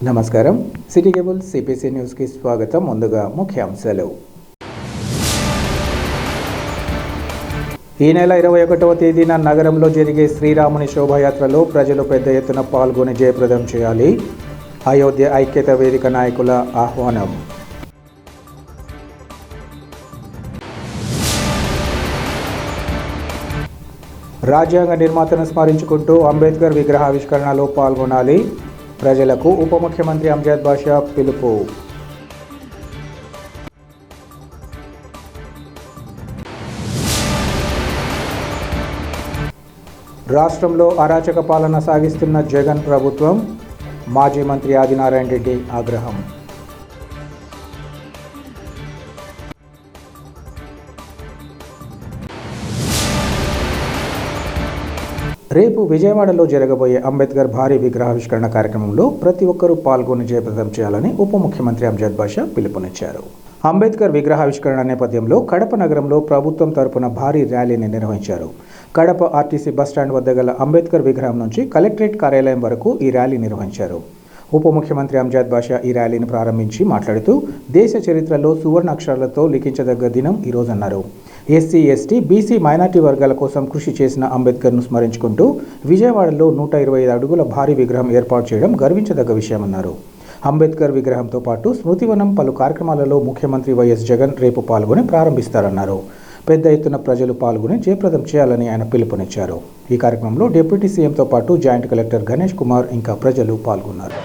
నమస్కారం. City cable CPC న్యూస్కి స్వాగతం. ముందుగా ముఖ్యాంశాలు. ఈ నెల 21వ తేదీన నగరంలో జరిగే శ్రీరాముని శోభాయాత్రలో ప్రజలు పెద్ద ఎత్తున పాల్గొని జయప్రదం చేయాలి. అయోధ్య ఐక్యత వేదిక నాయకుల ఆహ్వానం. రాజ్యాంగ నిర్మాతను స్మరించుకుంటూ అంబేద్కర్ విగ్రహావిష్కరణలో పాల్గొనాలి. ప్రజలకు ఉప ముఖ్యమంత్రి అంజద్ బాషా పిలుపు. రాష్ట్రంలో అరాచక పాలన సాగిస్తున్న జగన్ ప్రభుత్వం. మాజీ మంత్రి ఆదినారాయణ రెడ్డి ఆగ్రహం. రేపు విజయవాడలో జరగబోయే అంబేద్కర్ భారీ విగ్రహావిష్కరణ కార్యక్రమంలో ప్రతి ఒక్కరూ పాల్గొని జయప్రదం చేయాలని ఉప ముఖ్యమంత్రి అంజద్ బాషా పిలుపునిచ్చారు. అంబేద్కర్ విగ్రహావిష్కరణ నేపథ్యంలో కడప నగరంలో ప్రభుత్వం తరపున భారీ ర్యాలీని నిర్వహించారు. కడప ఆర్టీసీ బస్టాండ్ వద్ద గల అంబేద్కర్ విగ్రహం నుంచి కలెక్టరేట్ కార్యాలయం వరకు ఈ ర్యాలీ నిర్వహించారు. ఉప ముఖ్యమంత్రి అంజద్ బాషా ఈ ర్యాలీని ప్రారంభించి మాట్లాడుతూ దేశ చరిత్రలో సువర్ణ అక్షరాలతో లిఖించదగ్గ దినం ఈరోజన్నారు. ఎస్సీ, ఎస్టీ, బీసీ, మైనార్టీ వర్గాల కోసం కృషి చేసిన అంబేద్కర్ను స్మరించుకుంటూ విజయవాడలో 125 అడుగుల భారీ విగ్రహం ఏర్పాటు చేయడం గర్వించదగ్గ విషయమన్నారు. అంబేద్కర్ విగ్రహంతో పాటు స్మృతివనం పలు కార్యక్రమాలలో ముఖ్యమంత్రి వైఎస్ జగన్ రేపు పాల్గొని ప్రారంభిస్తారన్నారు. పెద్ద ఎత్తున ప్రజలు పాల్గొని జయప్రదం చేయాలని ఆయన పిలుపునిచ్చారు. ఈ కార్యక్రమంలో డిప్యూటీ సీఎంతో పాటు జాయింట్ కలెక్టర్ గణేష్ కుమార్ ఇంకా ప్రజలు పాల్గొన్నారు.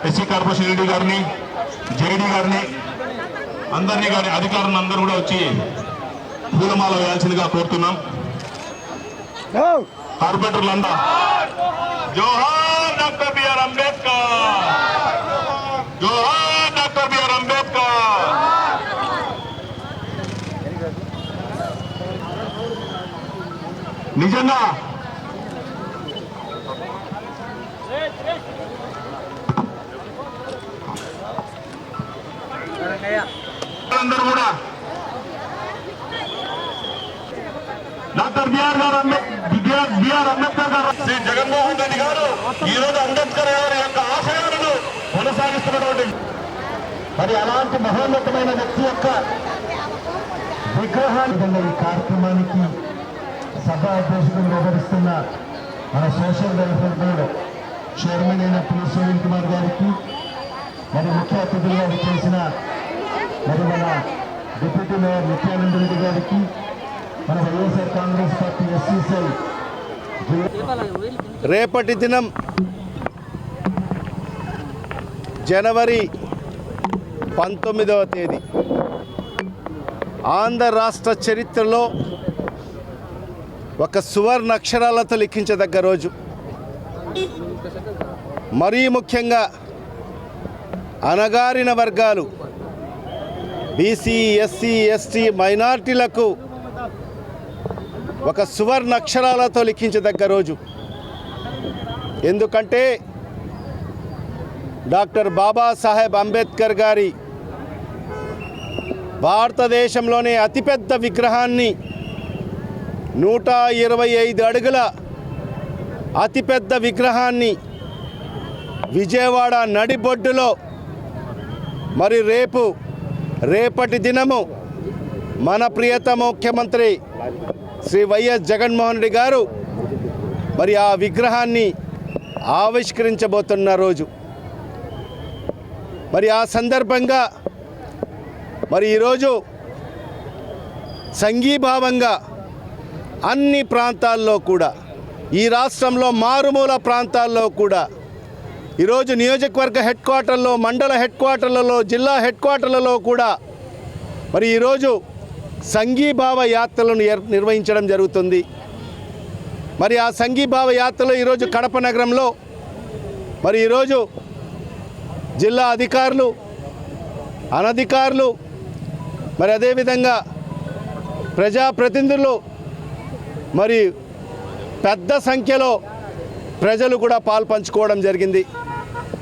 ఎస్సీ కార్పొరేషన్ ఏడీ గారిని, జేడీ గారిని, అందరినీ కానీ అధికారులను అందరూ కూడా వచ్చి పూలమాల వేయాల్సిందిగా కోరుతున్నాం. కార్పొరేటర్లంతా జోహార్ డాక్టర్ బిఆర్ అంబేద్కర్, జోహార్ డాక్టర్ బిఆర్ అంబేద్కర్. నిజంగా అందరూ కూడా డాక్టర్ బిఆర్ అంబేద్కర్ గారు, శ్రీ జగన్మోహన్ రెడ్డి గారు ఈరోజు అంబేద్కర్ గారి యొక్క ఆశయాలను కొనసాగిస్తున్నటువంటి మరి అలాంటి మహోన్నతమైన వ్యక్తి యొక్క విగ్రహాన్ని ఈ కార్యక్రమానికి సభ అధ్యక్షుడు వివరిస్తున్న మన సోషల్ వెల్ఫేర్ బోర్డు చైర్మన్ అయిన పి సునీల్ కుమార్ గారికి, మరి ముఖ్య అతిథులుగా చేసిన మరి మన డిప్యూటీ మేయర్ నిత్యానంద రెడ్డి గారికి, మన YSR Congress party SC cell రేపటి దినం జనవరి 19వ తేదీ ఆంధ్ర రాష్ట్ర చరిత్రలో ఒక సువర్ణ అక్షరాలతో లిఖించదగ్గ రోజు. మరీ ముఖ్యంగా అణగారిన వర్గాలు, బీసీ, ఎస్సీ, ఎస్టీ, మైనార్టీలకు ఒక సువర్ణ అక్షరాలతో లిఖించదగ్గ రోజు. ఎందుకంటే డాక్టర్ బాబాసాహెబ్ అంబేద్కర్ గారి భారతదేశంలోనే అతిపెద్ద విగ్రహాన్ని 125 అడుగుల అతిపెద్ద విగ్రహాన్ని విజయవాడ నడిబొడ్డులో మరి రేపటి దినము మన ప్రియతమ ముఖ్యమంత్రి శ్రీ వైఎస్ జగన్మోహన్ రెడ్డి గారు మరి ఆ విగ్రహాన్ని ఆవిష్కరించబోతున్న రోజు. మరి ఆ సందర్భంగా మరి ఈరోజు సంఘీభావంగా అన్ని ప్రాంతాల్లో కూడా, ఈ రాష్ట్రంలో మారుమూల ప్రాంతాల్లో కూడా ఈరోజు నియోజకవర్గ హెడ్ క్వార్టర్లో, మండల హెడ్ క్వార్టర్లలో, జిల్లా హెడ్ క్వార్టర్లలో కూడా మరి ఈరోజు సంఘీభావ యాత్రలను నిర్వహించడం జరుగుతుంది. మరి ఆ సంఘీభావ యాత్రలో ఈరోజు కడప నగరంలో మరి ఈరోజు జిల్లా అధికారులు, అనధికారులు, మరి అదేవిధంగా ప్రజాప్రతినిధులు, మరి పెద్ద సంఖ్యలో ప్రజలు కూడా పాల్పంచుకోవడం జరిగింది.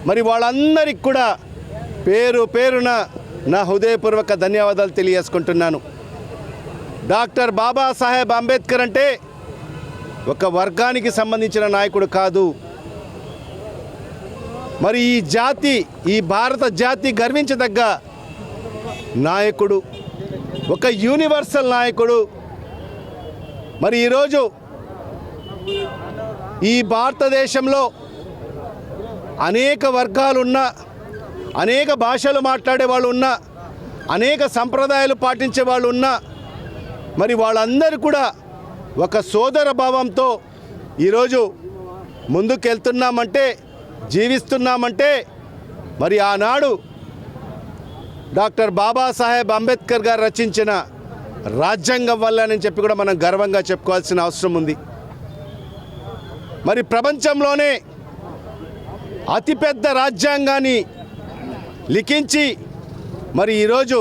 మరి వాళ్ళందరికీ కూడా పేరు పేరున నా హృదయపూర్వక ధన్యవాదాలు తెలియజేసుకుంటున్నాను. డాక్టర్ బాబాసాహెబ్ అంబేద్కర్ అంటే ఒక వర్గానికి సంబంధించిన నాయకుడు కాదు. మరి ఈ భారత జాతి గర్వించదగ్గ నాయకుడు, ఒక యూనివర్సల్ నాయకుడు. మరి ఈరోజు ఈ భారతదేశంలో అనేక వర్గాలున్నా, అనేక భాషలు మాట్లాడే వాళ్ళు ఉన్నా, అనేక సంప్రదాయాలు పాటించే వాళ్ళు ఉన్నా, మరి వాళ్ళందరూ కూడా ఒక సోదర భావంతో ఈరోజు ముందుకెళ్తున్నామంటే, జీవిస్తున్నామంటే మరి ఆనాడు డాక్టర్ బాబాసాహెబ్ అంబేద్కర్ గారు రచించిన రాజ్యాంగం వల్లనని చెప్పి కూడా మనం గర్వంగా చెప్పుకోవాల్సిన అవసరం ఉంది. మరి ప్రపంచంలోనే అతిపెద్ద రాజ్యాంగాన్ని లిఖించి మరి ఈరోజు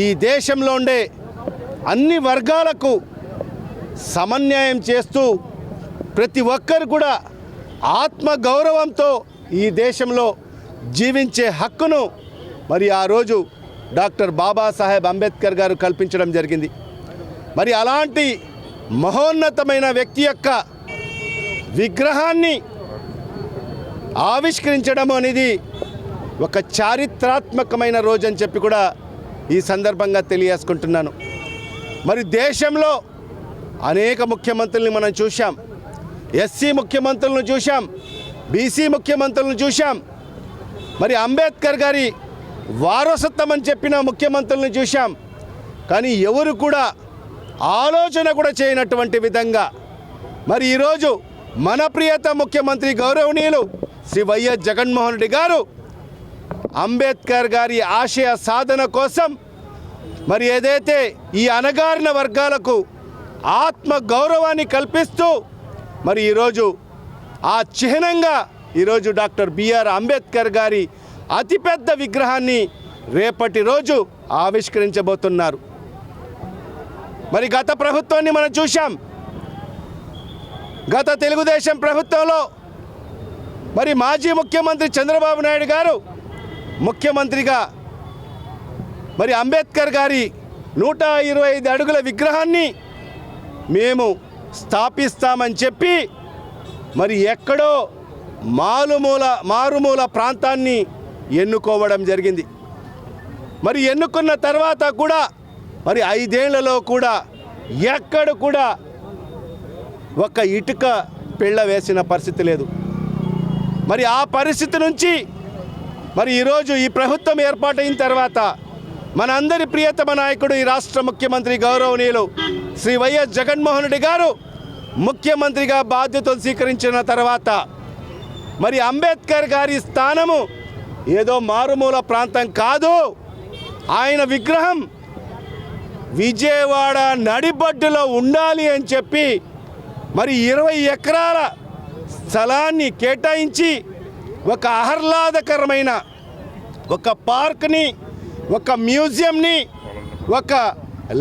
ఈ దేశంలో ఉండే అన్ని వర్గాలకు సమన్యాయం చేస్తూ ప్రతి ఒక్కరు కూడా ఆత్మగౌరవంతో ఈ దేశంలో జీవించే హక్కును మరి ఆ రోజు డాక్టర్ బాబాసాహెబ్ అంబేద్కర్ గారు కల్పించడం జరిగింది. మరి అలాంటి మహోన్నతమైన వ్యక్తి యొక్క విగ్రహాన్ని ఆవిష్కరించడం అనేది ఒక చారిత్రాత్మకమైన రోజు అని చెప్పి కూడా ఈ సందర్భంగా తెలియజేసుకుంటున్నాను. మరి దేశంలో అనేక ముఖ్యమంత్రుల్ని మనం చూశాం. ఎస్సీ ముఖ్యమంత్రులను చూశాం, బీసీ ముఖ్యమంత్రులను చూశాం. మరి అంబేద్కర్ గారి వారసత్వం అని చెప్పిన ముఖ్యమంత్రులను చూశాం. కానీ ఎవరు కూడా ఆలోచన కూడా చేయనటువంటి విధంగా మరి ఈరోజు మన ప్రియత ముఖ్యమంత్రి గౌరవనీయులు శ్రీ వైఎస్ జగన్మోహన్ రెడ్డి గారు అంబేద్కర్ గారి ఆశయ సాధన కోసం మరి ఏదైతే ఈ అణగారిన వర్గాలకు ఆత్మ గౌరవాన్ని కల్పిస్తూ మరి ఈరోజు ఆ చిహ్నంగా ఈరోజు డాక్టర్ బిఆర్ అంబేద్కర్ గారి అతిపెద్ద విగ్రహాన్ని రేపటి రోజు ఆవిష్కరించబోతున్నారు. మరి గత ప్రభుత్వాన్ని మనం చూశాం. గత తెలుగుదేశం ప్రభుత్వంలో మరి మాజీ ముఖ్యమంత్రి చంద్రబాబు నాయుడు గారు ముఖ్యమంత్రిగా మరి అంబేద్కర్ గారి 125 అడుగుల విగ్రహాన్ని మేము స్థాపిస్తామని చెప్పి మరి ఎక్కడో మారుమూల ప్రాంతాన్ని ఎన్నుకోవడం జరిగింది. మరి ఎన్నుకున్న తర్వాత కూడా మరి 5 ఏళ్లలో కూడా ఎక్కడ కూడా ఒక ఇటుక పిళ్ళ వేసిన పరిస్థితి లేదు. మరి ఆ పరిస్థితి నుంచి మరి ఈరోజు ఈ ప్రభుత్వం ఏర్పాటైన తర్వాత మనందరి ప్రియతమ నాయకుడు ఈ రాష్ట్ర ముఖ్యమంత్రి గౌరవనీయులు శ్రీ వైఎస్ జగన్మోహన్ రెడ్డి గారు ముఖ్యమంత్రిగా బాధ్యతలు స్వీకరించిన తర్వాత మరి అంబేద్కర్ గారి స్థానము ఏదో మారుమూల ప్రాంతం కాదు. ఆయన విగ్రహం విజయవాడ నడిబడ్డులో ఉండాలి అని చెప్పి మరి 20 ఎకరాల స్థలాన్ని కేటాయించి ఒక ఆహ్లాదకరమైన ఒక పార్క్ని, ఒక మ్యూజియంని, ఒక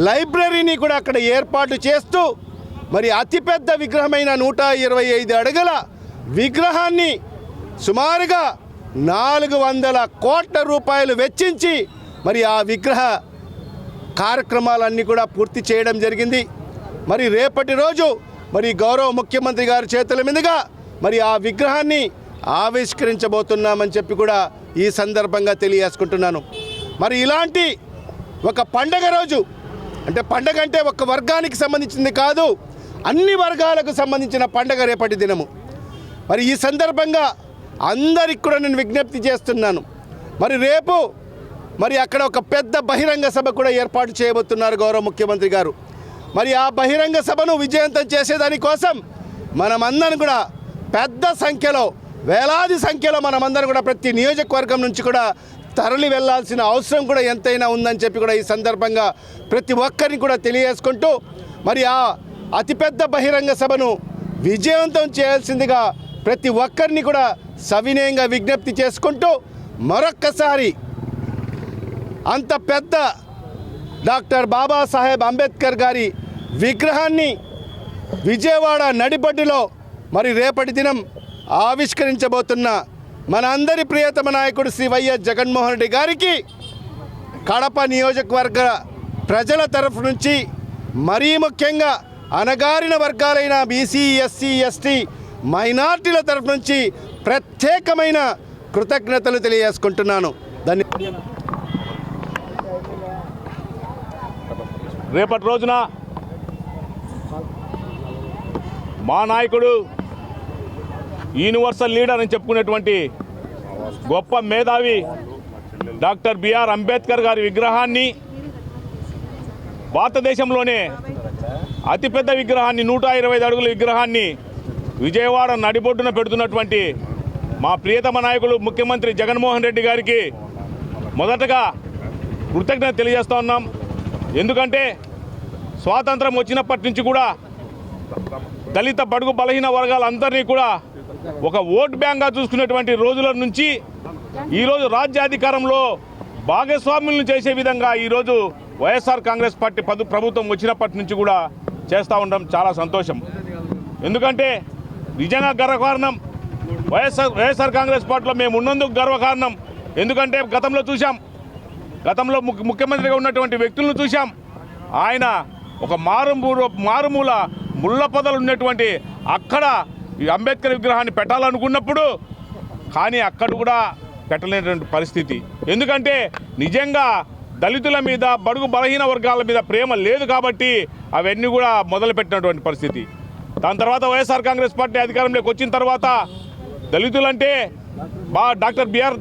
లైబ్రరీని కూడా అక్కడ ఏర్పాటు చేస్తూ మరి అతిపెద్ద విగ్రహమైన 125 అడుగుల విగ్రహాన్ని సుమారుగా 400 కోట్ల రూపాయలు వెచ్చించి మరి ఆ విగ్రహ కార్యక్రమాలన్నీ కూడా పూర్తి చేయడం జరిగింది. మరి రేపటి రోజు మరి గౌరవ ముఖ్యమంత్రి గారి చేతుల మీదుగా మరి ఆ విగ్రహాన్ని ఆవిష్కరించబోతున్నామని చెప్పి కూడా ఈ సందర్భంగా తెలియజేసుకుంటున్నాను. మరి ఇలాంటి ఒక పండగ రోజు, అంటే పండగ అంటే ఒక వర్గానికి సంబంధించింది కాదు, అన్ని వర్గాలకు సంబంధించిన పండగ రేపటి దినము. మరి ఈ సందర్భంగా అందరికి కూడా నేను విజ్ఞప్తి చేస్తున్నాను. మరి రేపు మరి అక్కడ ఒక పెద్ద బహిరంగ సభ కూడా ఏర్పాటు చేయబోతున్నారు గౌరవ ముఖ్యమంత్రి గారు. మరి ఆ బహిరంగ సభను విజయవంతం చేసేదానికోసం మనమందరం కూడా పెద్ద సంఖ్యలో, వేలాది సంఖ్యలో మనమందరం కూడా ప్రతి నియోజకవర్గం నుంచి కూడా తరలి వెళ్లాల్సిన అవసరం కూడా ఎంతైనా ఉందని చెప్పి కూడా ఈ సందర్భంగా ప్రతి ఒక్కరిని కూడా తెలియజేసుకుంటూ మరి ఆ అతిపెద్ద బహిరంగ సభను విజయవంతం చేయాల్సిందిగా ప్రతి ఒక్కరిని కూడా సవినయంగా విజ్ఞప్తి చేసుకుంటూ మరొక్కసారి అంత పెద్ద డాక్టర్ బాబాసాహెబ్ అంబేద్కర్ గారి విగ్రహాన్ని విజయవాడ నడిబడ్డులో మరి రేపటి దినం ఆవిష్కరించబోతున్న మన అందరి ప్రియతమ నాయకుడు శ్రీ వైఎస్ జగన్మోహన్ రెడ్డి గారికి కడప నియోజకవర్గ ప్రజల తరఫు నుంచి మరీ ముఖ్యంగా అణగారిన వర్గాలైన బీసీ ఎస్సీ ఎస్టీ మైనార్టీల తరఫు నుంచి ప్రత్యేకమైన కృతజ్ఞతలు తెలియజేసుకుంటున్నాను. రేపటి రోజున మా నాయకుడు యూనివర్సల్ లీడర్ అని చెప్పుకునేటువంటి గొప్ప మేధావి డాక్టర్ బిఆర్ అంబేద్కర్ గారి విగ్రహాన్ని, భారతదేశంలోనే అతిపెద్ద విగ్రహాన్ని 125 అడుగుల విగ్రహాన్ని విజయవాడ నడిబొడ్డున పెడుతున్నటువంటి మా ప్రియతమ నాయకులు ముఖ్యమంత్రి జగన్మోహన్ రెడ్డి గారికి మొదటగా కృతజ్ఞత తెలియజేస్తూ ఉన్నాం. ఎందుకంటే స్వాతంత్రం వచ్చినప్పటి నుంచి కూడా దళిత బడుగు బలహీన వర్గాలందరినీ కూడా ఒక ఓట్ బ్యాంక్గా చూసుకునేటువంటి రోజుల నుంచి ఈరోజు రాజ్యాధికారంలో భాగస్వాములను చేసే విధంగా ఈరోజు వైఎస్ఆర్ కాంగ్రెస్ పార్టీ ప్రభుత్వం వచ్చినప్పటి నుంచి కూడా చేస్తూ ఉండడం చాలా సంతోషం. ఎందుకంటే నిజంగా గర్వకారణం వైఎస్ఆర్ కాంగ్రెస్ పార్టీలో మేము ఉన్నందుకు గర్వకారణం. ఎందుకంటే గతంలో ముఖ్యమంత్రిగా ఉన్నటువంటి వ్యక్తులను చూసాం. ఆయన ఒక మారుమూల ముళ్ళ పొదలు ఉన్నటువంటి అక్కడ అంబేద్కర్ విగ్రహాన్ని పెట్టాలనుకున్నప్పుడు కానీ అక్కడ కూడా పెట్టలేనటువంటి పరిస్థితి. ఎందుకంటే నిజంగా దళితుల మీద బడుగు బలహీన వర్గాల మీద ప్రేమ లేదు కాబట్టి అవన్నీ కూడా మొదలుపెట్టినటువంటి పరిస్థితి. దాని తర్వాత వైఎస్ఆర్ కాంగ్రెస్ పార్టీ అధికారంలోకి వచ్చిన తర్వాత దళితులంటే డాక్టర్ బిఆర్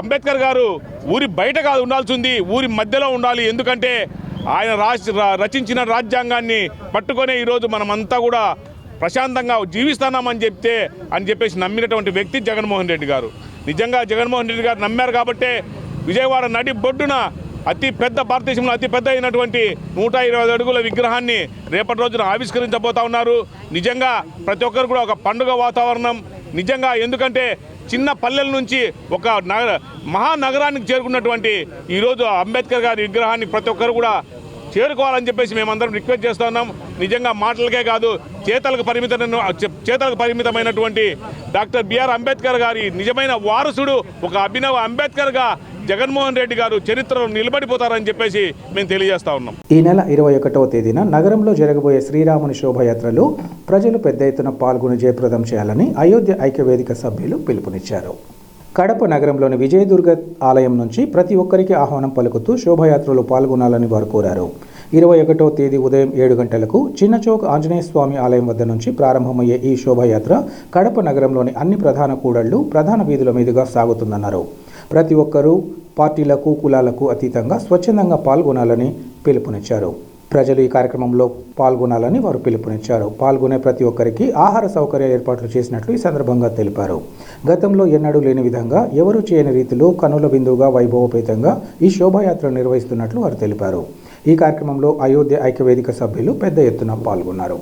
అంబేద్కర్ గారు ఊరి బయట కాదు ఉండాల్సింది, ఊరి మధ్యలో ఉండాలి. ఎందుకంటే ఆయన రచించిన రాజ్యాంగాన్ని పట్టుకొని ఈరోజు మనమంతా కూడా ప్రశాంతంగా జీవిస్తున్నామని చెప్పేసి నమ్మినటువంటి వ్యక్తి జగన్మోహన్ రెడ్డి గారు. నిజంగా జగన్మోహన్ రెడ్డి గారు నమ్మారు కాబట్టే విజయవాడ నడి బొడ్డున భారతదేశంలో అతి పెద్ద అయినటువంటి 125 అడుగుల విగ్రహాన్ని రేపటి రోజున ఆవిష్కరించబోతా ఉన్నారు. నిజంగా ప్రతి ఒక్కరు కూడా ఒక పండుగ వాతావరణం. నిజంగా ఎందుకంటే చిన్న పల్లెల నుంచి ఒక మహానగరానికి చేరుకున్నటువంటి ఈరోజు అంబేద్కర్ గారి విగ్రహాన్ని ప్రతి ఒక్కరు కూడా చేరుకోవాలని చెప్పేసి మేమందరం రిక్వెస్ట్ చేస్తున్నాం. నిజంగా మాటలకే కాదు చేతలకు పరిమితమైనటువంటి డాక్టర్ బిఆర్ అంబేద్కర్ గారి నిజమైన వారసుడు, ఒక అభినవ అంబేద్కర్గా జగన్మోహన్ రెడ్డి గారు చరిత్రలో నిలబడిపోతారని చెప్పేసి మేము తెలియజేస్తా ఉన్నాం. ఈ నెల 21వ తేదీన నగరంలో జరగబోయే శ్రీరాముని శోభయాత్రలో ప్రజలు పెద్ద ఎత్తున పాల్గొని జయప్రదం చేయాలని అయోధ్య ఐక్యవేదిక సభ్యులు పిలుపునిచ్చారు. కడప నగరంలోని విజయదుర్గ ఆలయం నుంచి ప్రతి ఒక్కరికి ఆహ్వానం పలుకుతూ శోభయాత్రలో పాల్గొనాలని వారు కోరారు. 21వ తేదీ ఉదయం 7 గంటలకు చిన్నచౌక్ ఆంజనేయ స్వామి ఆలయం వద్ద నుంచి ప్రారంభమయ్యే ఈ శోభయాత్ర కడప నగరంలోని అన్ని ప్రధాన కూడళ్లు, ప్రధాన వీధుల మీదుగా సాగుతుందన్నారు. ప్రతి ఒక్కరూ పార్టీలకు, కులాలకు అతీతంగా స్వచ్ఛందంగా పాల్గొనాలని పిలుపునిచ్చారు. ప్రజలు ఈ కార్యక్రమంలో పాల్గొనాలని వారు పిలుపునిచ్చారు. పాల్గొనే ప్రతి ఒక్కరికి ఆహార సౌకర్య ఏర్పాట్లు చేసినట్లు ఈ సందర్భంగా తెలిపారు. గతంలో ఎన్నడూ లేని విధంగా, ఎవరూ చేయని రీతిలో కనుల బిందువుగా వైభవపేతంగా ఈ శోభాయాత్ర నిర్వహిస్తున్నట్లు వారు తెలిపారు. ఈ కార్యక్రమంలో అయోధ్య ఐక్యవేదిక సభ్యులు పెద్ద ఎత్తున పాల్గొన్నారు.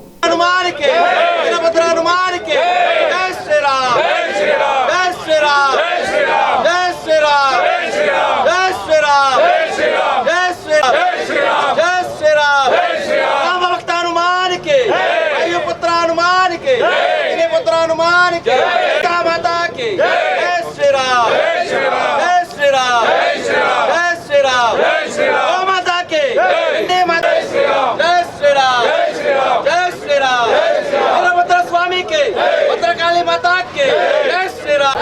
भद्रकाली माता के जय श्री राम।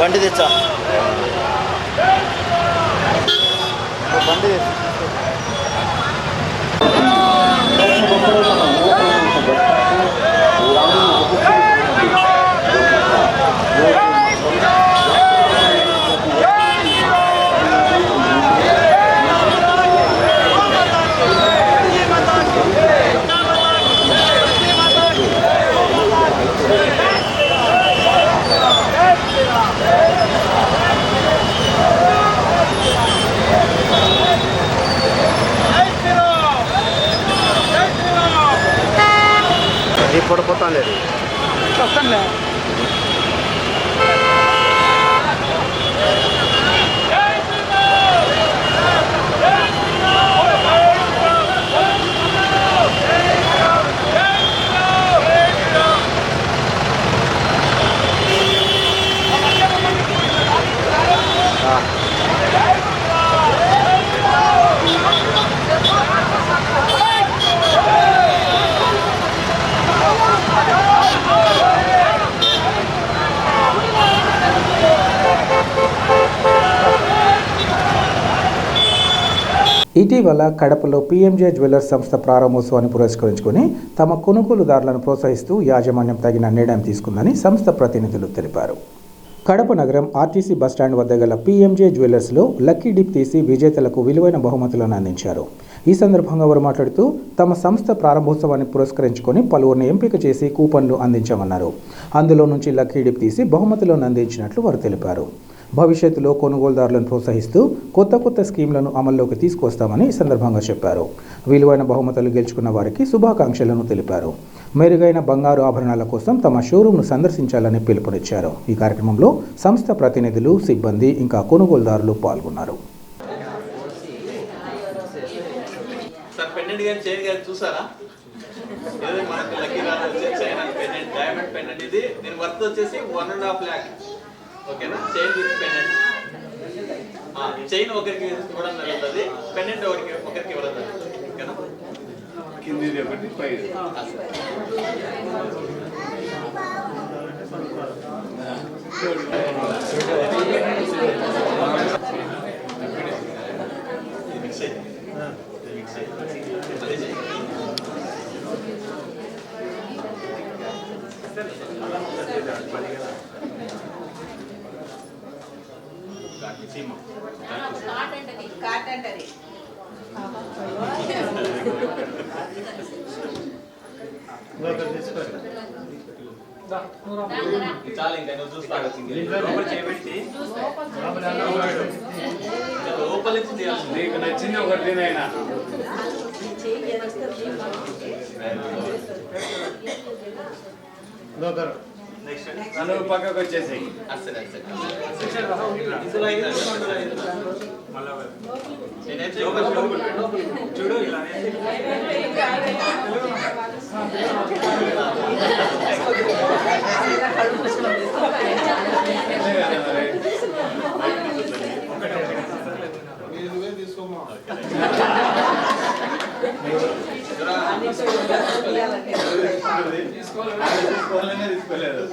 బండి తెచ్చా బండి ఇటీవల కడపలో పీఎంజే జ్యువెలర్స్ సంస్థ ప్రారంభోత్సవాన్ని పురస్కరించుకొని తమ కొనుగోలుదారులను ప్రోత్సహిస్తూ యాజమాన్యం తగిన నిర్ణయం తీసుకుందని సంస్థ ప్రతినిధులు తెలిపారు. కడప నగరం ఆర్టీసీ బస్టాండ్ వద్ద గల పీఎంజే జ్యువెలర్స్లో లక్కీ డిప్ తీసి విజేతలకు విలువైన బహుమతులను అందించారు. ఈ సందర్భంగా వారు మాట్లాడుతూ తమ సంస్థ ప్రారంభోత్సవాన్ని పురస్కరించుకొని పలువురిని ఎంపిక చేసి కూపన్లు అందించామన్నారు. అందులో నుంచి లక్కీ డిప్ తీసి బహుమతులను అందించినట్లు వారు తెలిపారు. భవిష్యత్తులో కొనుగోలుదారులను ప్రోత్సహిస్తూ కొత్త స్కీమ్లను అమల్లోకి తీసుకొస్తామని ఈ సందర్భంగా చెప్పారు. విలువైన బహుమతులు గెలుచుకున్న వారికి శుభాకాంక్షలను తెలిపారు. మెరుగైన బంగారు ఆభరణాల కోసం తమ షోరూంను సందర్శించాలని పిలుపునిచ్చారు. ఈ కార్యక్రమంలో సంస్థ ప్రతినిధులు, సిబ్బంది ఇంకా కొనుగోలుదారులు పాల్గొన్నారు. చూసారా మనకి lucky China pendant, diamond pendant. ఇది దీని వర్త్ వచ్చేసి 1.5 lakh. ఓకేనా? Chain with pendant. చైన్ ఒకరికి ఇవ్వడం జరుగుతుంది, పెండెంట్ ఒకరికి ఇవ్వడం జరుగుతుంది. ఓకేనా? కింది ఒకటి పై చాలా ఇంకా నువ్వు చూస్తాను లోపల నీకు నచ్చింది ఒకటి అయినా నన్ను పక్కకు వచ్చేసి చూడు తీసుకోలేదు.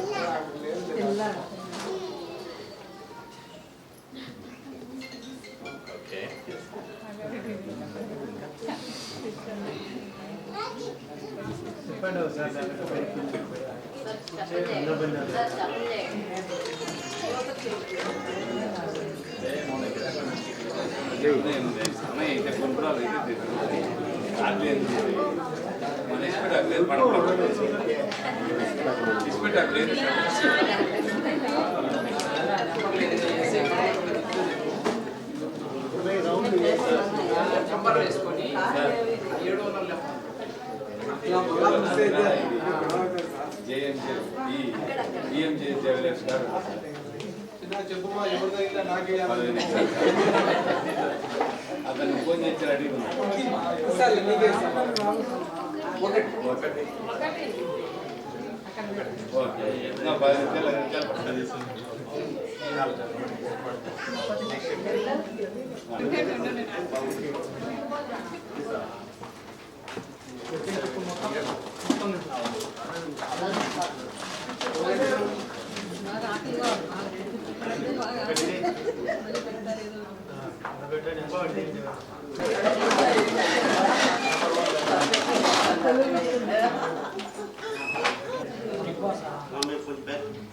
అతను ఫోన్ చేసి రెడీ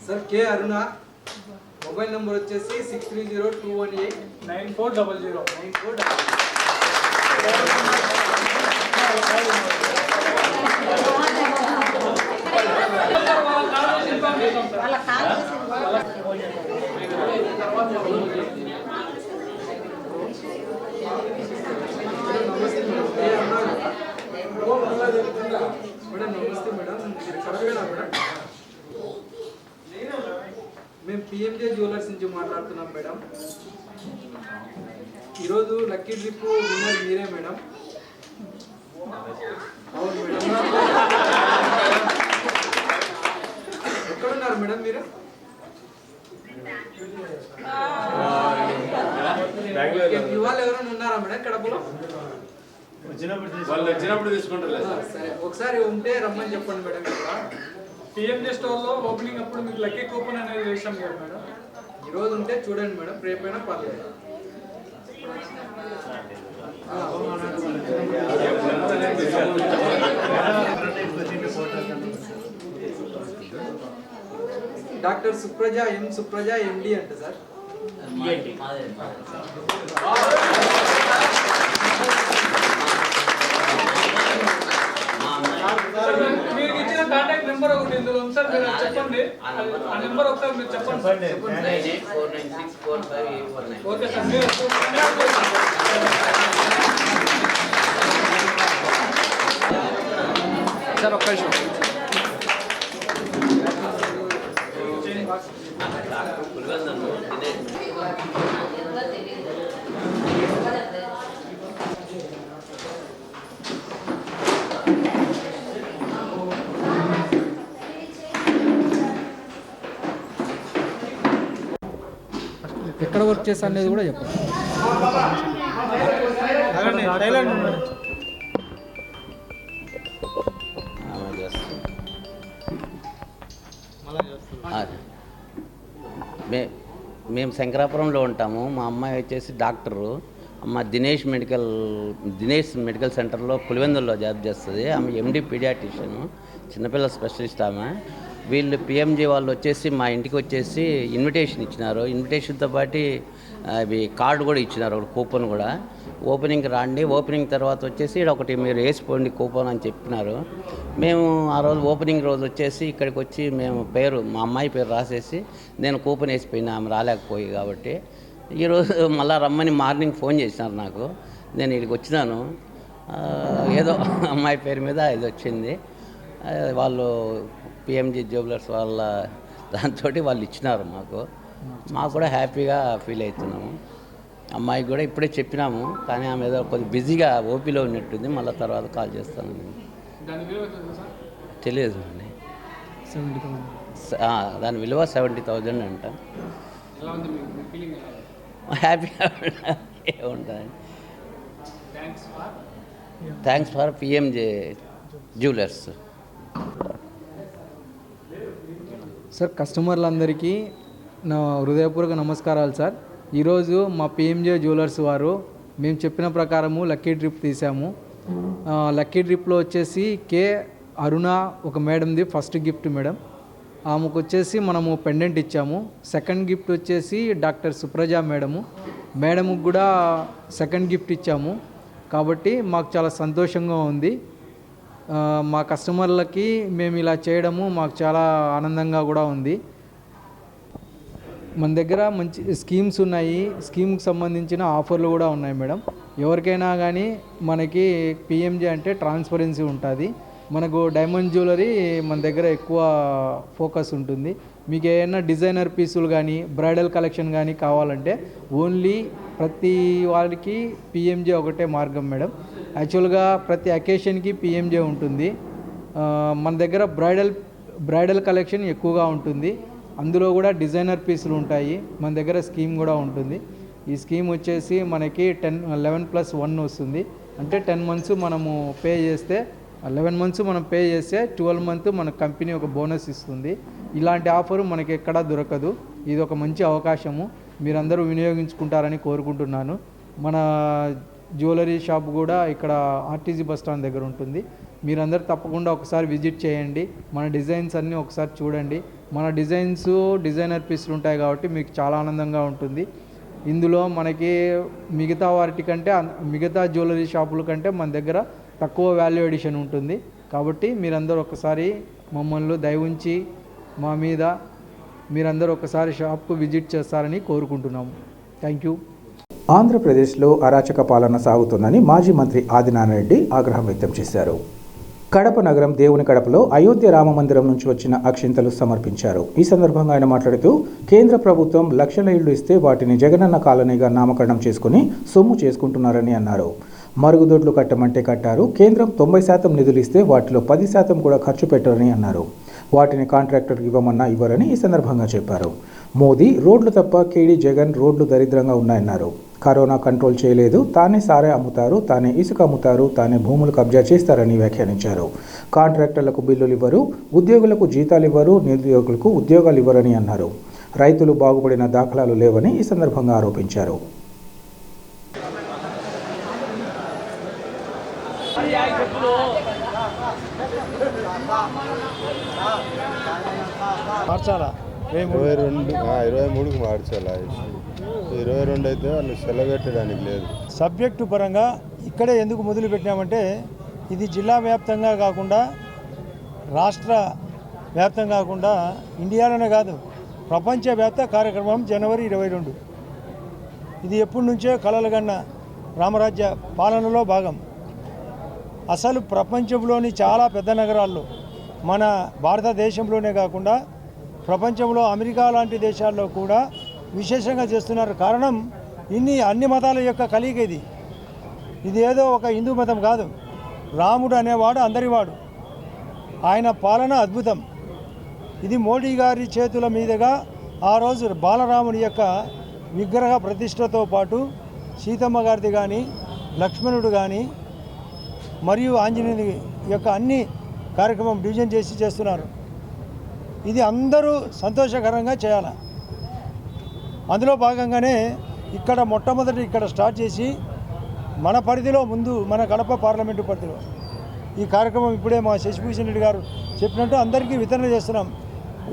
सर के अरुणा मोबाइल नंबर వచ్చేసి 6302189400 మేడం నమస్తే మేడం కరెక్టేనా మేడం మేము పిఎంజే జ్యువెలర్స్ నుంచి మాట్లాడుతున్నాం మేడం ఈరోజు లక్కీ ట్రిప్ విన్నర్ మీరే మేడం అవును మేడం ఎక్కడున్నారు మేడం మీరు ఇవాళ ఎవరైనా ఉన్నారా మేడం కడపలో వాళ్ళు వచ్చినప్పుడు తీసుకుంటారు సరే ఒకసారి ఉంటే రమ్మని చెప్పండి మేడం పిఎంజే స్టోర్లో ఓపెనింగ్ అప్పుడు మీకు లక్కీ కూపన్ అనేది వేసాం కదా మేడం ఈరోజు ఉంటే చూడండి మేడం రేపైనా పర్లేదు డాక్టర్ సుప్రజ సుప్రజ ఎండి అంట సార్. మీరు ఇచ్చిన కాంటాక్ట్ నెంబర్ ఒకటి ఇందులో ఉంది సార్, మీరు చెప్పండి. ఆ నెంబర్ ఒకసారి మీరు చెప్పండి. ఓకే సార్, మీరు సార్ ఒక్క నిమిషం. ఎక్కడ వర్క్ చేస్తా అనేది కూడా చెప్పండి. మేము శంకరాపురంలో ఉంటాము. మా అమ్మాయి వచ్చేసి డాక్టరు. అమ్మ దినేష్ మెడికల్ సెంటర్లో పులివెందుల్లో జాబ్ చేస్తుంది. ఆమె ఎండి పీడియాట్రిషియన్, చిన్నపిల్లల స్పెషలిస్ట్ ఆమె. వీళ్ళు పిఎంజీ వాళ్ళు వచ్చేసి మా ఇంటికి వచ్చేసి ఇన్విటేషన్ ఇచ్చినారు. ఇన్విటేషన్తో పాటు అవి కార్డు కూడా ఇచ్చినారు, ఒకటి కూపన్ కూడా. ఓపెనింగ్కి రండి, ఓపెనింగ్ తర్వాత వచ్చేసి ఇక్కడ ఒకటి మీరు వేసిపోండి కూపన్ అని చెప్పినారు. మేము ఆ రోజు ఓపెనింగ్ రోజు వచ్చేసి ఇక్కడికి వచ్చి మేము మా అమ్మాయి పేరు రాసేసి నేను కూపన్ వేసిపోయినా, ఆమె రాలేకపోయి కాబట్టి. ఈరోజు మళ్ళీ రమ్మని మార్నింగ్ ఫోన్ చేసినారు నాకు. నేను ఇక్కడికి వచ్చినాను. ఏదో అమ్మాయి పేరు మీద ఇది వచ్చింది. వాళ్ళు పిఎంజీ జ్యువెలర్స్ వాళ్ళ దాంతో వాళ్ళు ఇచ్చినారు మాకు కూడా హ్యాపీగా ఫీల్ అవుతున్నాము. అమ్మాయికి కూడా ఇప్పుడే చెప్పినాము, కానీ ఆమె ఏదో కొద్దిగా బిజీగా ఓపీలో ఉన్నట్టుంది. మళ్ళీ తర్వాత కాల్ చేస్తాను. తెలియదు అండి. దాని విలువ 70,000 అంట. హ్యాపీగా ఉంటుంది. Thanks for PMJ jewellers. Sir, కస్టమర్లందరికీ నా హృదయపూర్వక నమస్కారాలు సార్. ఈరోజు మా పిఎంజే జ్యువెలర్స్ వారు మేము చెప్పిన ప్రకారము లక్కీ డ్రిప్ తీసాము. లక్కీ డ్రిప్లో వచ్చేసి కే అరుణ ఒక మేడంది ఫస్ట్ గిఫ్ట్ మేడం. ఆమెకు వచ్చేసి మనము పెండెంట్ ఇచ్చాము. సెకండ్ గిఫ్ట్ వచ్చేసి డాక్టర్ సుప్రజ మేడముకు కూడా సెకండ్ గిఫ్ట్ ఇచ్చాము. కాబట్టి మాకు చాలా సంతోషంగా ఉంది. మా కస్టమర్లకి మేము ఇలా చేయడము మాకు చాలా ఆనందంగా కూడా ఉంది. మన దగ్గర మంచి స్కీమ్స్ ఉన్నాయి. స్కీమ్కి సంబంధించిన ఆఫర్లు కూడా ఉన్నాయి మేడం. ఎవరికైనా కానీ మనకి పిఎంజే అంటే ట్రాన్స్పరెన్సీ ఉంటుంది. మనకు డైమండ్ జ్యువెలరీ మన దగ్గర ఎక్కువ ఫోకస్ ఉంటుంది. మీకు ఏమైనా డిజైనర్ పీసులు కానీ బ్రైడల్ కలెక్షన్ కానీ కావాలంటే ఓన్లీ ప్రతి వారికి పిఎంజే ఒకటే మార్గం మేడం. యాక్చువల్గా ప్రతి అకేషన్కి పిఎంజే ఉంటుంది. మన దగ్గర బ్రైడల్ కలెక్షన్ ఎక్కువగా ఉంటుంది. అందులో కూడా డిజైనర్ పీసులు ఉంటాయి. మన దగ్గర స్కీమ్ కూడా ఉంటుంది. ఈ స్కీమ్ వచ్చేసి మనకి 11+1 వస్తుంది. అంటే 10 మంత్స్ మనము పే చేస్తే 11 మంత్స్ మనం పే చేస్తే 12 మంత్ మన కంపెనీ ఒక బోనస్ ఇస్తుంది. ఇలాంటి ఆఫరు మనకి ఎక్కడా దొరకదు. ఇది ఒక మంచి అవకాశము, మీరందరూ వినియోగించుకుంటారని కోరుకుంటున్నాను. మన జ్యువెలరీ షాప్ కూడా ఇక్కడ ఆర్టీసీ బస్ స్టాండ్ దగ్గర ఉంటుంది. మీరందరూ తప్పకుండా ఒకసారి విజిట్ చేయండి. మన డిజైన్స్ అన్నీ ఒకసారి చూడండి. మన డిజైనర్ పీసులు ఉంటాయి కాబట్టి మీకు చాలా ఆనందంగా ఉంటుంది. ఇందులో మనకి మిగతా జ్యువెలరీ షాపుల కంటే మన దగ్గర తక్కువ వాల్యూ ఎడిషన్ ఉంటుంది. కాబట్టి మీరందరూ ఒకసారి మమ్మల్ని దయ ఉంచి మా మీద మీరందరూ ఒకసారి షాప్కు విజిట్ చేస్తారని కోరుకుంటున్నాము. Thank you. ఆంధ్రప్రదేశ్లో అరాచక పాలన సాగుతుందని మాజీ మంత్రి ఆదినారాయణ రెడ్డి ఆగ్రహం వ్యక్తం చేశారు. కడప నగరం దేవుని కడపలో అయోధ్య రామ మందిరం నుంచి వచ్చిన అక్షింతలు సమర్పించారు. ఈ సందర్భంగా ఆయన మాట్లాడుతూ కేంద్ర ప్రభుత్వం లక్షల ఇళ్లు ఇస్తే వాటిని జగనన్న కాలనీగా నామకరణం చేసుకుని సొమ్ము చేసుకుంటున్నారని అన్నారు. మరుగుదొడ్లు కట్టమంటే కట్టారు. కేంద్రం 90% నిధులు ఇస్తే వాటిలో 10% కూడా ఖర్చు పెట్టరని అన్నారు. వాటిని కాంట్రాక్టర్కి ఇవ్వమన్నా ఇవ్వరని ఈ సందర్భంగా చెప్పారు. మోదీ రోడ్లు తప్ప కేడీ జగన్ రోడ్లు దరిద్రంగా ఉన్నాయన్నారు. కరోనా కంట్రోల్ చేయలేదు, తానే సారే అమ్ముతారు, తానే ఇసుక అమ్ముతారు, తానే భూములు కబ్జా చేస్తారని వ్యాఖ్యానించారు. కాంట్రాక్టర్లకు బిల్లులు ఇవ్వరు, ఉద్యోగులకు జీతాలు ఇవ్వరు, నిరుద్యోగులకు ఉద్యోగాలు ఇవ్వరని అన్నారు. రైతులు బాగుపడిన దాఖలాలు లేవని ఈ సందర్భంగా ఆరోపించారు. మార్చాలా 23కి మార్చాలా 22 అయితే వాళ్ళు సెలవు పెట్టడానికి లేదు. సబ్జెక్టు పరంగా ఇక్కడే ఎందుకు మొదలు పెట్టినామంటే ఇది జిల్లా వ్యాప్తంగా కాకుండా రాష్ట్ర వ్యాప్తంగా కాకుండా ఇండియాలోనే కాదు ప్రపంచవ్యాప్త కార్యక్రమం జనవరి 22. ఇది ఎప్పటి నుంచో కలలుగన్న రామరాజ్య పాలనలో భాగం. అసలు ప్రపంచంలోని చాలా పెద్ద నగరాల్లో మన భారతదేశంలోనే కాకుండా ప్రపంచంలో అమెరికా లాంటి దేశాల్లో కూడా విశేషంగా చేస్తున్నారు. కారణం అన్ని మతాల యొక్క కలయిక ఇది ఏదో ఒక హిందూ మతం కాదు. రాముడు అనేవాడు అందరివాడు, ఆయన పాలన అద్భుతం. ఇది మోడీ గారి చేతుల మీదుగా ఆ రోజు బాలరాముడి యొక్క విగ్రహ ప్రతిష్టతో పాటు సీతమ్మ గారిది కానీ లక్ష్మణుడు కానీ మరియు ఆంజనేయుని యొక్క అన్ని కార్యక్రమం డివిజన్ చేసి చేస్తున్నారు. ఇది అందరూ సంతోషకరంగా చేయాలి. అందులో భాగంగానే ఇక్కడ మొట్టమొదటి ఇక్కడ స్టార్ట్ చేసి మన పరిధిలో ముందు మన కడప పార్లమెంటు పరిధిలో ఈ కార్యక్రమం ఇప్పుడే మా శశిభూషణ్ రెడ్డి గారు చెప్పినట్టు అందరికీ వితరణ చేస్తున్నాం.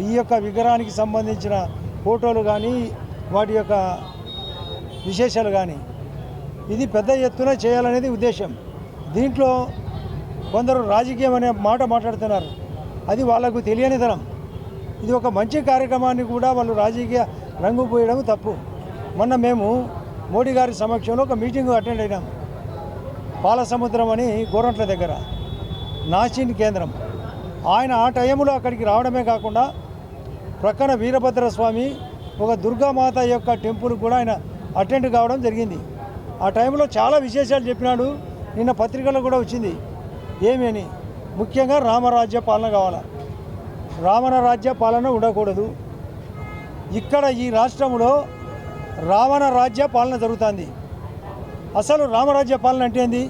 ఈ యొక్క విగ్రహానికి సంబంధించిన ఫోటోలు కానీ వాటి యొక్క విశేషాలు కానీ ఇది పెద్ద ఎత్తున చేయాలనేది ఉద్దేశం. దీంట్లో కొందరు రాజకీయం అనే మాట మాట్లాడుతున్నారు, అది వాళ్ళకు తెలియనితనం. ఇది ఒక మంచి కార్యక్రమాన్ని కూడా వాళ్ళు రాజకీయ రంగు పోయడం తప్పు. మొన్న మేము మోడీ గారి సమక్షంలో ఒక మీటింగ్ అటెండ్ అయినాం. పాలసముద్రం అని గోరంట్ల దగ్గర నాసిన్ కేంద్రం. ఆయన ఆ టైంలో అక్కడికి రావడమే కాకుండా ప్రక్కన వీరభద్రస్వామి ఒక దుర్గామాత యొక్క టెంపుల్ కూడా ఆయన అటెండ్ కావడం జరిగింది. ఆ టైంలో చాలా విశేషాలు చెప్పినాడు. నిన్న పత్రికల్లో కూడా వచ్చింది ఏమి అని. ముఖ్యంగా రామరాజ్య పాలన కావాలి, రావణ రాజ్య పాలన ఉండకూడదు. ఇక్కడ ఈ రాష్ట్రంలో రావణ రాజ్య పాలన జరుగుతుంది. అసలు రామరాజ్య పాలన అంటే ఏంది?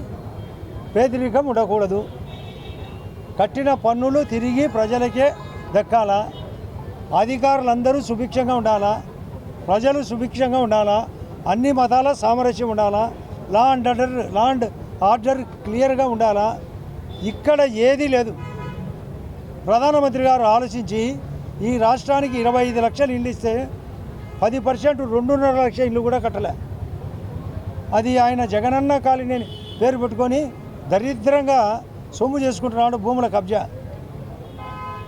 పేదరికం ఉండకూడదు, కట్టిన పన్నులు తిరిగి ప్రజలకే దక్కాలా, అధికారులందరూ సుభిక్షంగా ఉండాలా, ప్రజలు సుభిక్షంగా ఉండాలా, అన్ని మతాల సామరస్యం ఉండాలా, లా అండ్ ఆర్డర్ క్లియర్గా ఉండాలా. ఇక్కడ ఏదీ లేదు. ప్రధానమంత్రి గారు ఆలోచించి ఈ రాష్ట్రానికి 25 లక్షలు ఇల్లు ఇస్తే 10% 2.5 లక్షల ఇల్లు కూడా కట్టలే. అది ఆయన జగనన్న కాలనీ పేరు పెట్టుకొని దరిద్రంగా సొమ్ము చేసుకుంటున్నాడు. భూముల కబ్జా,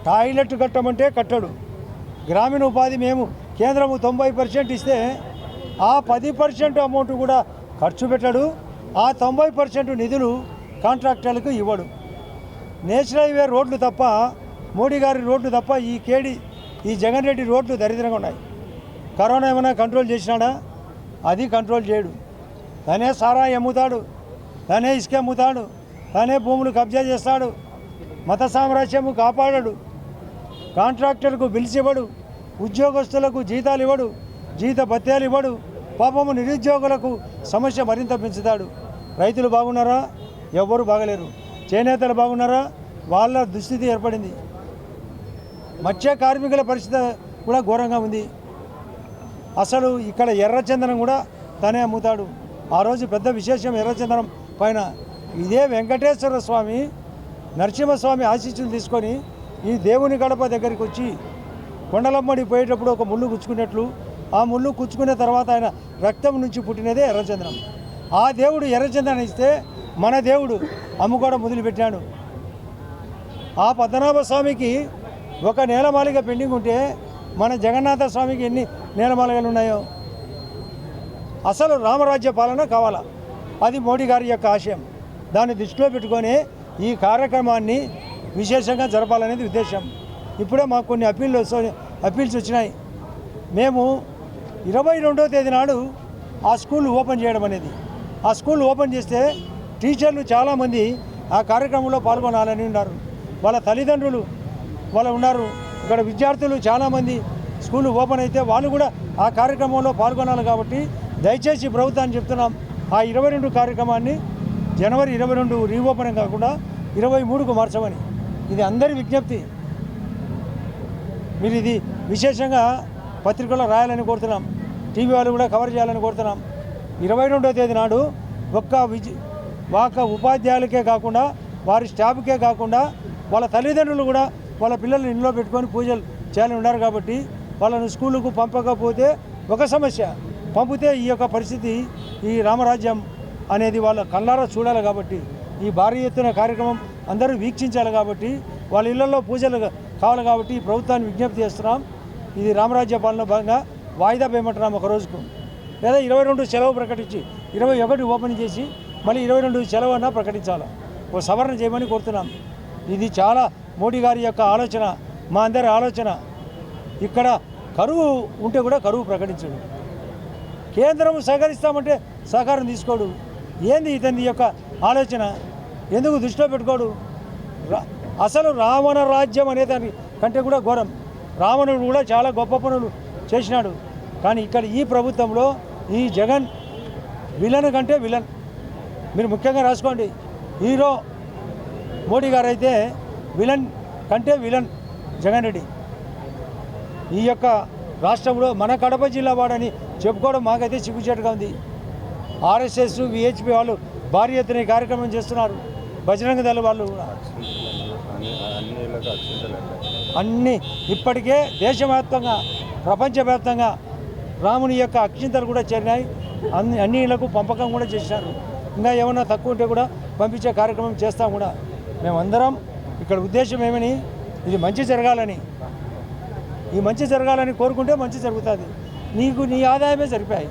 టాయిలెట్ కట్టమంటే కట్టడు. గ్రామీణ ఉపాధి మేము కేంద్రము 90% ఇస్తే ఆ 10% అమౌంట్ కూడా ఖర్చు పెట్టాడు. ఆ 90% నిధులు కాంట్రాక్టర్లకు ఇవ్వడు. నేషనల్ హైవే రోడ్లు తప్ప, మోడీ గారి రోడ్లు తప్ప ఈ జగన్ రెడ్డి రోడ్లు దరిద్రంగా ఉన్నాయి. కరోనా ఏమైనా కంట్రోల్ చేసినాడా? అది కంట్రోల్ చేయడు. తనే సారాయి అమ్ముతాడు, తనే ఇసుక అమ్ముతాడు, తనే భూములు కబ్జా చేస్తాడు, మత సామ్రాజ్యము కాపాడడు, కాంట్రాక్టర్కు బిల్స్ ఇవ్వడు, ఉద్యోగస్తులకు జీతాలు ఇవ్వడు, జీత భత్యాలు ఇవ్వడు, పాపము నిరుద్యోగులకు సమస్య మరింత పెంచుతాడు. రైతులు బాగున్నారా? ఎవ్వరు బాగలేరు. చేనేతలు బాగున్నారా? వాళ్ళ దుస్థితి ఏర్పడింది. మత్స్య కార్మికుల పరిస్థితి కూడా ఘోరంగా ఉంది. అసలు ఇక్కడ ఎర్రచందనం కూడా తనే అమ్ముతాడు. ఆ రోజు పెద్ద విశేషం ఎర్రచందనం పైన ఇదే వెంకటేశ్వర స్వామి నరసింహస్వామి ఆశీస్సులు తీసుకొని ఈ దేవుని గడప దగ్గరికి వచ్చి కొండలమ్మడి పోయేటప్పుడు ఒక ముళ్ళు గుచ్చుకున్నట్లు, ఆ ముళ్ళు గుచ్చుకునే తర్వాత ఆయన రక్తం నుంచి పుట్టినదే ఎర్రచందనం. ఆ దేవుడు ఎర్రచందనం ఇస్తే మన దేవుడు అమ్ముకోవడం మొదలుపెట్టాడు. ఆ పద్మనాభ స్వామికి ఒక నేలమాలిక పెండింగ్ ఉంటే మన జగన్నాథ స్వామికి ఎన్ని నేలమాలికలు ఉన్నాయో. అసలు రామరాజ్య పాలన కావాలా, అది మోడీ గారి యొక్క ఆశయం. దాన్ని దృష్టిలో పెట్టుకొని ఈ కార్యక్రమాన్ని విశేషంగా జరపాలనేది ఉద్దేశం. ఇప్పుడే మాకు కొన్ని అప్పీల్స్ వచ్చినాయి. మేము 22వ తేదీ నాడు ఆ స్కూల్ ఓపెన్ చేయడం అనేది, ఆ స్కూల్ ఓపెన్ చేస్తే టీచర్లు చాలామంది ఆ కార్యక్రమంలో పాల్గొనాలని ఉన్నారు. వాళ్ళ తల్లిదండ్రులు వాళ్ళు ఉన్నారు. ఇక్కడ విద్యార్థులు చాలామంది స్కూల్ ఓపెన్ అయితే వాళ్ళు కూడా ఆ కార్యక్రమంలో పాల్గొనాలి. కాబట్టి దయచేసి ప్రభుత్వాన్ని చెప్తున్నాం, ఆ 22 కార్యక్రమాన్ని జనవరి 22 రీఓపెన్ కాకుండా 23కు మార్చమని. ఇది అందరి విజ్ఞప్తి. మీరు ఇది విశేషంగా పత్రికల్లో రాయాలని కోరుతున్నాం, టీవీ వాళ్ళు కూడా కవర్ చేయాలని కోరుతున్నాం. 22వ తేదీ నాడు ఒక్క ఉపాధ్యాయులకే కాకుండా వారి స్టాఫ్కే కాకుండా వాళ్ళ తల్లిదండ్రులు కూడా వాళ్ళ పిల్లల్ని ఇంట్లో పెట్టుకొని పూజలు చేయాలని ఉన్నారు కాబట్టి వాళ్ళను స్కూలుకు పంపకపోతే ఒక సమస్య, పంపితే ఈ యొక్క పరిస్థితి ఈ రామరాజ్యం అనేది వాళ్ళ కళ్ళారా చూడాలి కాబట్టి ఈ భారీ ఎత్తున కార్యక్రమం అందరూ వీక్షించాలి కాబట్టి వాళ్ళ ఇళ్లలో పూజలు కావాలి కాబట్టి ఈ ప్రభుత్వాన్ని విజ్ఞప్తి చేస్తున్నాం. ఇది రామరాజ్య పాలన భాగంగా వాయిదా వేయమంటున్నాం ఒక రోజుకు, లేదా 22 సెలవు ప్రకటించి 21 ఓపెన్ చేసి మళ్ళీ 22 సెలవు అన్నా ప్రకటించాలి, ఓ సవరణ చేయమని కోరుతున్నాం. ఇది చాలా మోడీ గారి యొక్క ఆలోచన, మా అందరి ఆలోచన. ఇక్కడ కరువు ఉంటే కూడా కరువు ప్రకటించడు, కేంద్రం సహకరిస్తామంటే సహకారం తీసుకోడు. ఏంది ఇతని యొక్క ఆలోచన, ఎందుకు దృష్టిలో పెట్టుకోడు? అసలు రావణ రాజ్యం అనే దాని కంటే కూడా ఘోరం. రావణుడు కూడా చాలా గొప్ప పనులు చేసినాడు, కానీ ఇక్కడ ఈ ప్రభుత్వంలో ఈ జగన్ విలన్ కంటే విలన్. మీరు ముఖ్యంగా రాసుకోండి, హీరో మోడీ గారు అయితే విలన్ కంటే విలన్ జగన్ రెడ్డి. ఈ యొక్క రాష్ట్రంలో మన కడప జిల్లా వాడని చెప్పుకోవడం మాకైతే సిగ్గుచేటుగా ఉంది. ఆర్ఎస్ఎస్ విహెచ్పి వాళ్ళు భారీ ఎత్తున ఈ కార్యక్రమం చేస్తున్నారు, బజరంగ దళ వాళ్ళు కూడా అన్నీ ఇప్పటికే దేశవ్యాప్తంగా ప్రపంచవ్యాప్తంగా రాముని యొక్క అక్షింతలు కూడా చేరినాయి, అన్ని ఇళ్లకు పంపకం కూడా చేసినారు. ఇంకా ఏమన్నా తక్కువ ఉంటే కూడా పంపించే కార్యక్రమం చేస్తాం కూడా. మేమందరం ఇక్కడ ఉద్దేశం ఏమని, ఇది మంచి జరగాలని, ఈ మంచి జరగాలని కోరుకుంటే మంచి జరుగుతుంది. నీకు నీ ఆదాయమే సరిపోయాయి,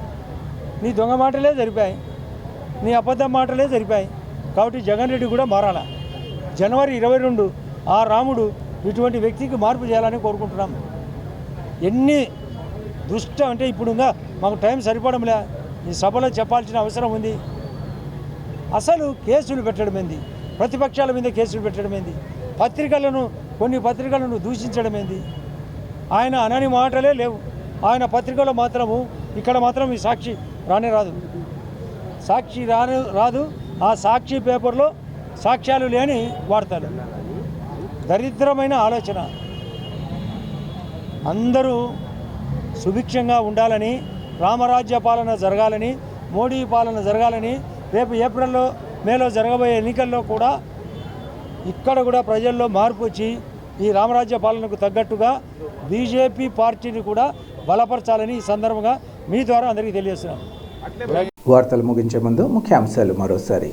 నీ దొంగ మాటలే సరిపోయాయి, నీ అబద్ధం మాటలే సరిపోయాయి. కాబట్టి జగన్ రెడ్డి కూడా మారాల. జనవరి 22 ఆ రాముడు ఇటువంటి వ్యక్తికి మార్పు చేయాలని కోరుకుంటున్నాం. ఎన్ని దృష్టి అంటే ఇప్పుడు ఇంకా మాకు టైం సరిపడంలే, ఈ సభలో చెప్పాల్సిన అవసరం ఉంది. అసలు కేసులు పెట్టడం ఏంది, ప్రతిపక్షాల మీద కేసులు పెట్టడం ఏంది, కొన్ని పత్రికలను దూషించడం ఏంది. ఆయన అనని మాటలే లేవు. ఆయన పత్రికలో మాత్రము ఇక్కడ మాత్రం ఈ సాక్షి రానే రాదు, సాక్షి రాదు. ఆ సాక్షి పేపర్లో సాక్ష్యాలు లేని వాడతాడు. దరిద్రమైన ఆలోచన. అందరూ సుభిక్షంగా ఉండాలని, రామరాజ్య పాలన జరగాలని, మోడీ పాలన జరగాలని, రేపు ఏప్రిల్లో మేలో జరగబోయే ఎన్నికల్లో కూడా ఇక్కడ కూడా ప్రజల్లో మార్పు వచ్చి ఈ రామరాజ్య పాలనకు తగ్గట్టుగా బీజేపీ పార్టీని కూడా బలపరచాలని ఈ సందర్భంగా మీ ద్వారా అందరికీ తెలియజేస్తున్నాం. వార్తలు ముగించే ముందు ముఖ్యాంశాలు మరోసారి.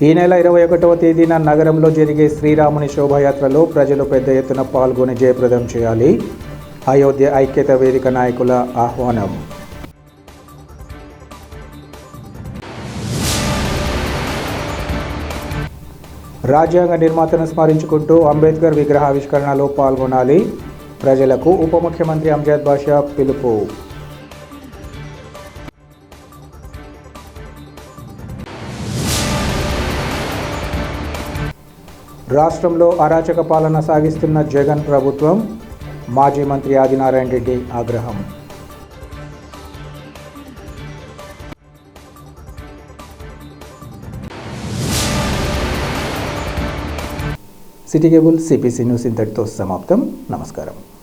ఈ నెల 21వ తేదీన నగరంలో జరిగే శ్రీరాముని శోభాయాత్రలో ప్రజలు పెద్ద ఎత్తున పాల్గొని జయప్రదం చేయాలి. అయోధ్య ఐక్యత వేదిక నాయకుల ఆహ్వానం. రాజ్యాంగ నిర్మాతను స్మరించుకుంటూ అంబేద్కర్ విగ్రహావిష్కరణలో పాల్గొనాలి. ప్రజలకు ఉప ముఖ్యమంత్రి అంజద్ బాషా పిలుపు. రాష్ట్రంలో అరాచక పాలన సాగిస్తున్న జగన్ ప్రభుత్వం. మాజీ మంత్రి ఆదినారాయణ రెడ్డి ఆగ్రహం. సిటీ కేబుల్ సిపిసి న్యూస్ ఇంతటితో సమాప్తం. నమస్కారం.